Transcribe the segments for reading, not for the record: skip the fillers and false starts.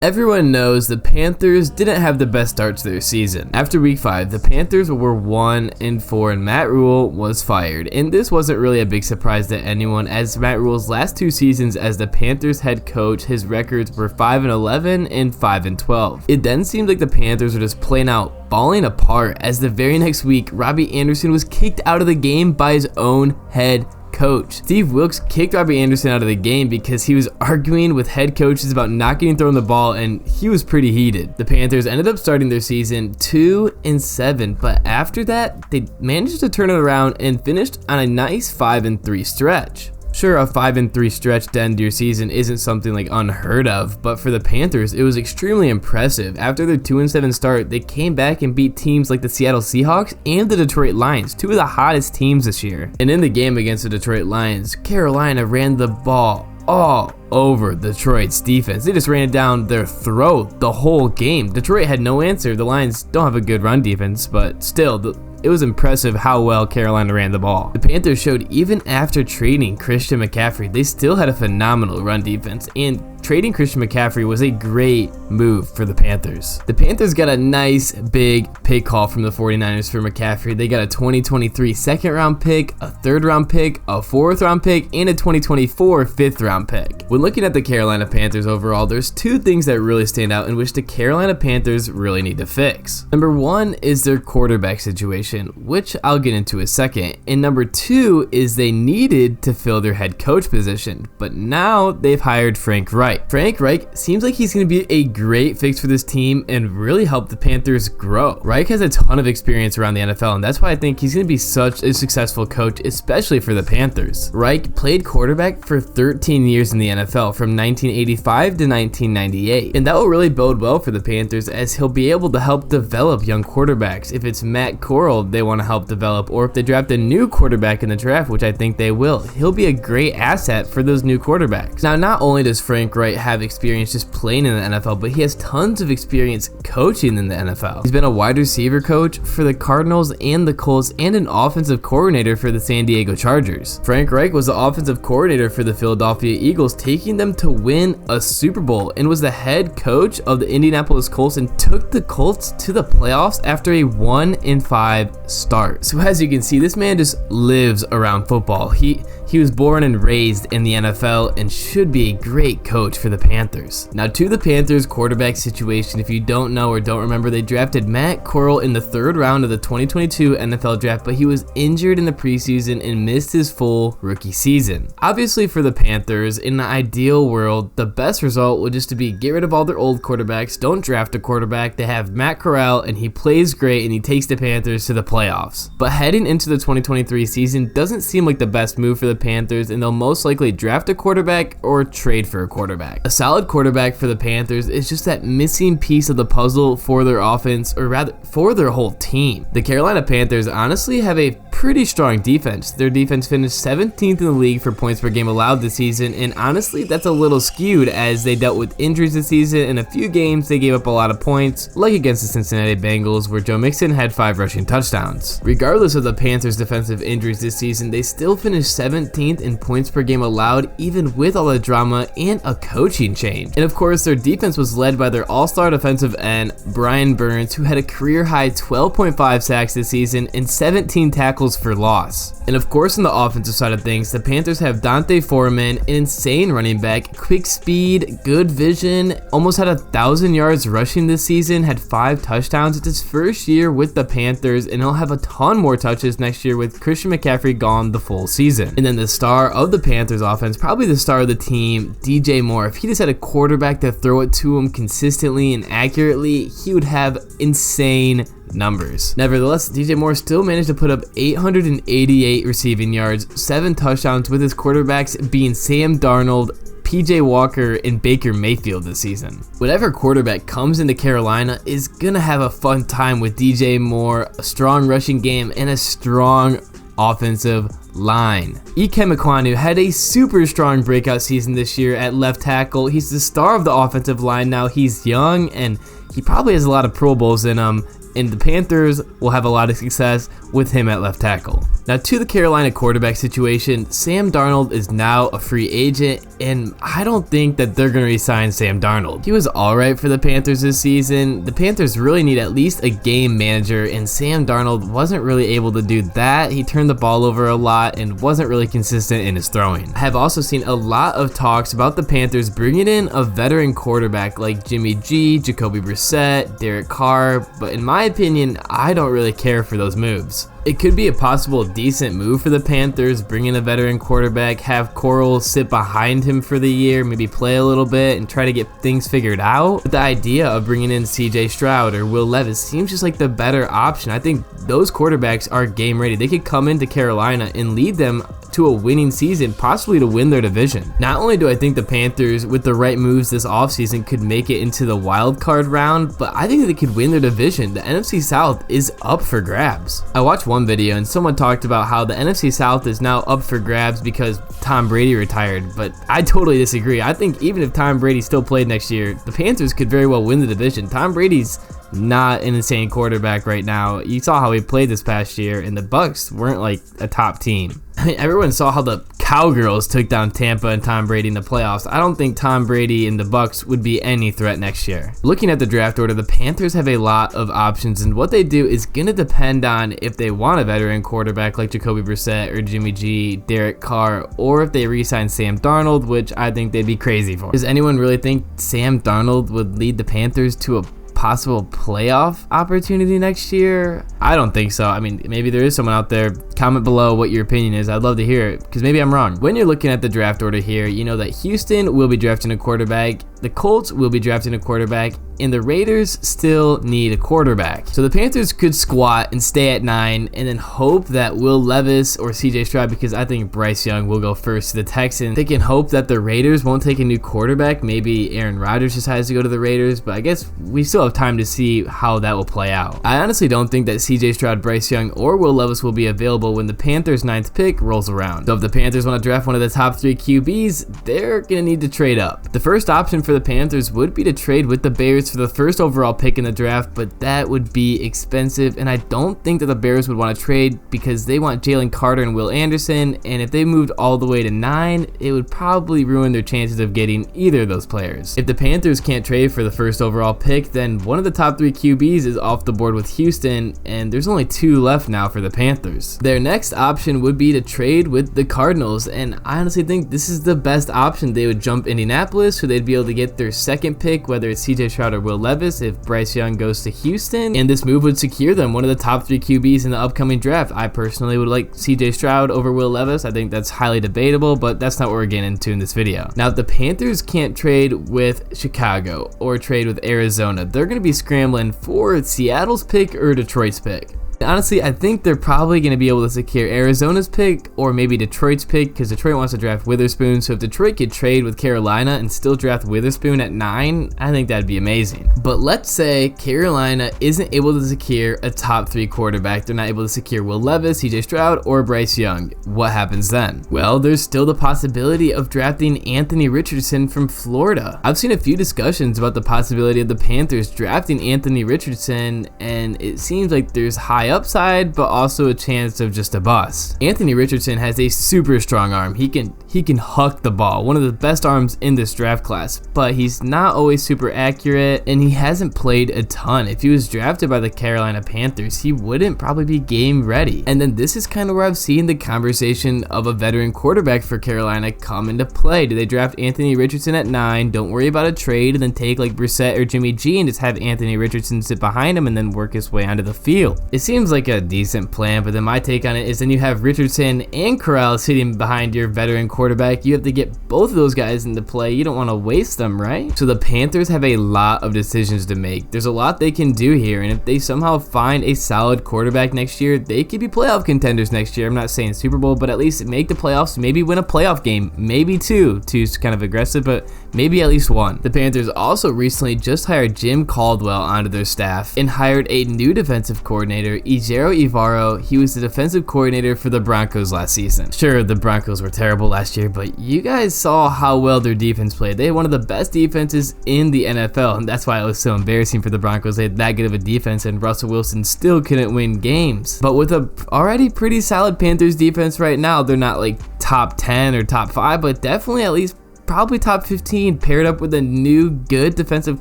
Everyone knows the Panthers didn't have the best start to their season. After week 5, the Panthers were 1-4 and Matt Rule was fired. And this wasn't really a big surprise to anyone, as Matt Rule's last 2 seasons as the Panthers head coach, his records were 5-11 and 5-12. It then seemed like the Panthers were just plain out falling apart, as the very next week, Robbie Anderson was kicked out of the game by his own head coach. Steve Wilks kicked Robbie Anderson out of the game because he was arguing with head coaches about not getting thrown the ball, and he was pretty heated. The Panthers ended up starting their season 2-7, but after that, they managed to turn it around and finished on a nice 5-3 stretch. Sure, a 5-3 stretch to end your season isn't something like unheard of, but for the Panthers, it was extremely impressive. After their 2-7 start, they came back and beat teams like the Seattle Seahawks and the Detroit Lions, 2 of the hottest teams this year. And in the game against the Detroit Lions, Carolina ran the ball all over Detroit's defense. They just ran it down their throat the whole game. Detroit had no answer. The Lions don't have a good run defense, but still, it was impressive how well Carolina ran the ball. The Panthers showed even after trading Christian McCaffrey, they still had a phenomenal run defense, and trading Christian McCaffrey was a great move for the Panthers. The Panthers got a nice big pick haul from the 49ers for McCaffrey. They got a 2023 second round pick, a third round pick, a fourth round pick, and a 2024 fifth round pick. When looking at the Carolina Panthers overall, there's 2 things that really stand out in which the Carolina Panthers really need to fix. Number 1 is their quarterback situation, which I'll get into in a second. And number 2 is they needed to fill their head coach position, but now they've hired Frank Reich. Frank Reich seems like he's going to be a great fix for this team and really help the Panthers grow. Reich has a ton of experience around the NFL, and that's why I think he's going to be such a successful coach, especially for the Panthers. Reich played quarterback for 13 years in the NFL, from 1985 to 1998, and that will really bode well for the Panthers, as he'll be able to help develop young quarterbacks. If it's Matt Corral they want to help develop, or if they draft a new quarterback in the draft, which I think they will, he'll be a great asset for those new quarterbacks. Now, not only does Frank Reich have experience just playing in the NFL, but he has tons of experience coaching in the NFL. He's been a wide receiver coach for the Cardinals and the Colts, and an offensive coordinator for the San Diego Chargers. Frank Reich was the offensive coordinator for the Philadelphia Eagles, taking them to win a Super Bowl, and was the head coach of the Indianapolis Colts and took the Colts to the playoffs after a 1-5 start. So as you can see, this man just lives around football. He was born and raised in the NFL and should be a great coach for the Panthers. Now, to the Panthers quarterback situation, if you don't know or don't remember, they drafted Matt Corral in the 3rd round of the 2022 NFL draft, but he was injured in the preseason and missed his full rookie season. Obviously, for the Panthers, in the ideal world, the best result would just to be get rid of all their old quarterbacks, don't draft a quarterback, they have Matt Corral and he plays great and he takes the Panthers to the playoffs. But heading into the 2023 season doesn't seem like the best move for the Panthers, and they'll most likely draft a quarterback or trade for a quarterback. A solid quarterback for the Panthers is just that missing piece of the puzzle for their offense, or rather for their whole team. The Carolina Panthers honestly have a pretty strong defense. Their defense finished 17th in the league for points per game allowed this season, and honestly that's a little skewed as they dealt with injuries this season. In a few games they gave up a lot of points, like against the Cincinnati Bengals where Joe Mixon had 5 rushing touchdowns. Regardless of the Panthers' defensive injuries this season, they still finished 17th in points per game allowed, even with all the drama and a coaching change. And of course, their defense was led by their all-star defensive end Brian Burns, who had a career-high 12.5 sacks this season and 17 tackles for loss. And of course, on the offensive side of things, the Panthers have Dante Foreman, an insane running back, quick speed, good vision, almost had 1,000 yards rushing this season, had 5 touchdowns. It's his first year with the Panthers, and he'll have a ton more touches next year with Christian McCaffrey gone the full season. And then the star of the Panthers offense, probably the star of the team, DJ Moore. If he just had a quarterback to throw it to him consistently and accurately, he would have insane numbers. Nevertheless, DJ Moore still managed to put up 888 receiving yards, 7 touchdowns, with his quarterbacks being Sam Darnold, PJ Walker, and Baker Mayfield this season. Whatever quarterback comes into Carolina is gonna have a fun time with DJ Moore, a strong rushing game, and a strong offensive line. Ikem Ekwonu had a super strong breakout season this year at left tackle. He's the star of the offensive line now. He's young and he probably has a lot of Pro Bowls in him. and the Panthers will have a lot of success with him at left tackle. Now to the Carolina quarterback situation, Sam Darnold is now a free agent, and I don't think that they're going to re-sign Sam Darnold. He was alright for the Panthers this season. The Panthers really need at least a game manager, and Sam Darnold wasn't really able to do that. He turned the ball over a lot and wasn't really consistent in his throwing. I have also seen a lot of talks about the Panthers bringing in a veteran quarterback like Jimmy G, Jacoby Brissett, Derek Carr, but in my opinion, I don't really care for those moves. It could be a possible decent move for the Panthers, bring in a veteran quarterback, have Corral sit behind him for the year, maybe play a little bit and try to get things figured out. But the idea of bringing in CJ Stroud or Will Levis seems just like the better option. I think those quarterbacks are game ready. They could come into Carolina and lead them to a winning season, possibly to win their division. Not only do I think the Panthers, with the right moves this offseason, could make it into the wild card round, but I think they could win their division. The NFC South is up for grabs. I watched one video and someone talked about how the NFC South is now up for grabs because Tom Brady retired, but I totally disagree. I think even if Tom Brady still played next year, the Panthers could very well win the division. Tom Brady's not an insane quarterback right now. You saw how he played this past year, and the Bucs weren't like a top team. I mean, everyone saw how the Cowgirls took down Tampa and Tom Brady in the playoffs. I don't think Tom Brady and the Bucs would be any threat next year. Looking at the draft order, the Panthers have a lot of options, and what they do is going to depend on if they want a veteran quarterback like Jacoby Brissett or Jimmy G, Derek Carr, or if they re-sign Sam Darnold, which I think they'd be crazy for. Does anyone really think Sam Darnold would lead the Panthers to a possible playoff opportunity next year? I don't think so. I mean, maybe there is someone out there. Comment below what your opinion is. I'd love to hear it, because maybe I'm wrong. When you're looking at the draft order here, you know that Houston will be drafting a quarterback, the Colts will be drafting a quarterback, and the Raiders still need a quarterback. So the Panthers could squat and stay at 9 and then hope that Will Levis or CJ Stroud, because I think Bryce Young will go first to the Texans. They can hope that the Raiders won't take a new quarterback. Maybe Aaron Rodgers decides to go to the Raiders, but I guess we still have time to see how that will play out. I honestly don't think that CJ Stroud, Bryce Young, or Will Levis will be available when the Panthers' 9th pick rolls around. So if the Panthers want to draft one of the top 3 QBs, they're going to need to trade up. The first option for the Panthers would be to trade with the Bears for the first overall pick in the draft, but that would be expensive, and I don't think that the Bears would want to trade because they want Jalen Carter and Will Anderson, and if they moved all the way to 9, it would probably ruin their chances of getting either of those players. If the Panthers can't trade for the first overall pick, then one of the top 3 QBs is off the board with Houston, and there's only 2 left now for the Panthers. Their next option would be to trade with the Cardinals, and I honestly think this is the best option. They would jump Indianapolis, so they'd be able to get their 2nd pick, whether it's CJ Stroud or Will Levis if Bryce Young goes to Houston, and this move would secure them one of the top 3 QBs in the upcoming draft. I personally would like CJ Stroud over Will Levis. I think that's highly debatable, but that's not what we're getting into in this video. Now, if the Panthers can't trade with Chicago or trade with Arizona, they're going to be scrambling for Seattle's pick or Detroit's pick. Honestly, I think they're probably going to be able to secure Arizona's pick or maybe Detroit's pick, because Detroit wants to draft Witherspoon. So if Detroit could trade with Carolina and still draft Witherspoon at 9, I think that'd be amazing. But let's say Carolina isn't able to secure a top 3 quarterback. They're not able to secure Will Levis, CJ Stroud, or Bryce Young. What happens then? Well, there's still the possibility of drafting Anthony Richardson from Florida. I've seen a few discussions about the possibility of the Panthers drafting Anthony Richardson, and it seems like there's high upside, but also a chance of just a bust. Anthony Richardson has a super strong arm. He can huck the ball, one of the best arms in this draft class, but he's not always super accurate, and he hasn't played a ton. If he was drafted by the Carolina Panthers, he wouldn't probably be game ready. And then this is kind of where I've seen the conversation of a veteran quarterback for Carolina come into play. Do they draft Anthony Richardson at 9, don't worry about a trade, and then take like Brissett or Jimmy G and just have Anthony Richardson sit behind him and then work his way onto the field? It seems like a decent plan, but then my take on it is then you have Richardson and Corral sitting behind your veteran quarterback. You have to get both of those guys into play. You don't want to waste them, right? So the Panthers have a lot of decisions to make. There's a lot they can do here, and if they somehow find a solid quarterback next year, they could be playoff contenders next year. I'm not saying Super Bowl, but at least make the playoffs, maybe win a playoff game, maybe 2. 2's kind of aggressive, but maybe at least 1. The Panthers also recently just hired Jim Caldwell onto their staff and hired a new defensive coordinator, Ejiro Evero. He was the defensive coordinator for the Broncos last season. Sure, the Broncos were terrible last year, but you guys saw how well their defense played. They had one of the best defenses in the NFL, and that's why it was so embarrassing for the Broncos. They had that good of a defense, and Russell Wilson still couldn't win games. But with a already pretty solid Panthers defense right now, they're not like top 10 or top 5, but definitely at least probably top 15, paired up with a new good defensive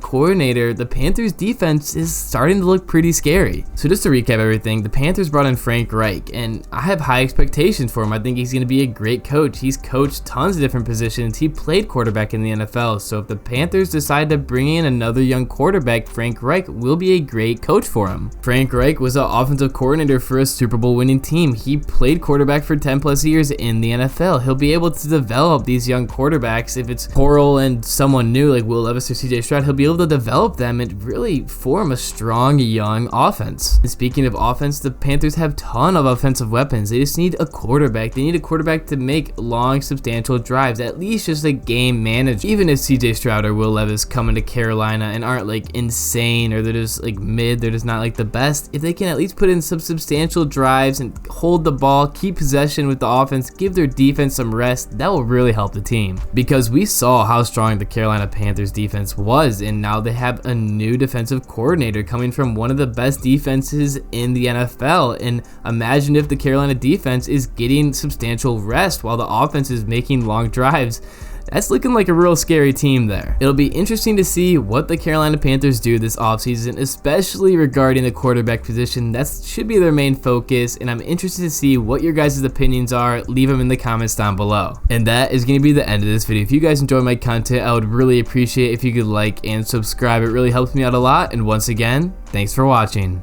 coordinator. The Panthers defense is starting to look pretty scary. So just to recap everything, the Panthers brought in Frank Reich, and I have high expectations for him. I think he's going to be a great coach. He's coached tons of different positions. He played quarterback in the NFL. So if the Panthers decide to bring in another young quarterback, Frank Reich will be a great coach for him. Frank Reich was an offensive coordinator for a Super Bowl winning team. He played quarterback for 10 plus years in the NFL. He'll be able to develop these young quarterbacks. If it's Coral and someone new like Will Levis or CJ Stroud, he'll be able to develop them and really form a strong young offense. And speaking of offense, the Panthers have a ton of offensive weapons. They just need a quarterback. They need a quarterback to make long, substantial drives, at least just a game manager. Even if CJ Stroud or Will Levis come into Carolina and aren't like insane, or they're just like mid, they're just not like the best, if they can at least put in some substantial drives and hold the ball, keep possession with the offense, give their defense some rest, that will really help the team. Because we saw how strong the Carolina Panthers defense was, and now they have a new defensive coordinator coming from one of the best defenses in the NFL. And imagine if the Carolina defense is getting substantial rest while the offense is making long drives. That's looking like a real scary team there. It'll be interesting to see what the Carolina Panthers do this offseason, especially regarding the quarterback position. That should be their main focus, and I'm interested to see what your guys' opinions are. Leave them in the comments down below. And that is going to be the end of this video. If you guys enjoy my content, I would really appreciate if you could like and subscribe. It really helps me out a lot, and once again, thanks for watching.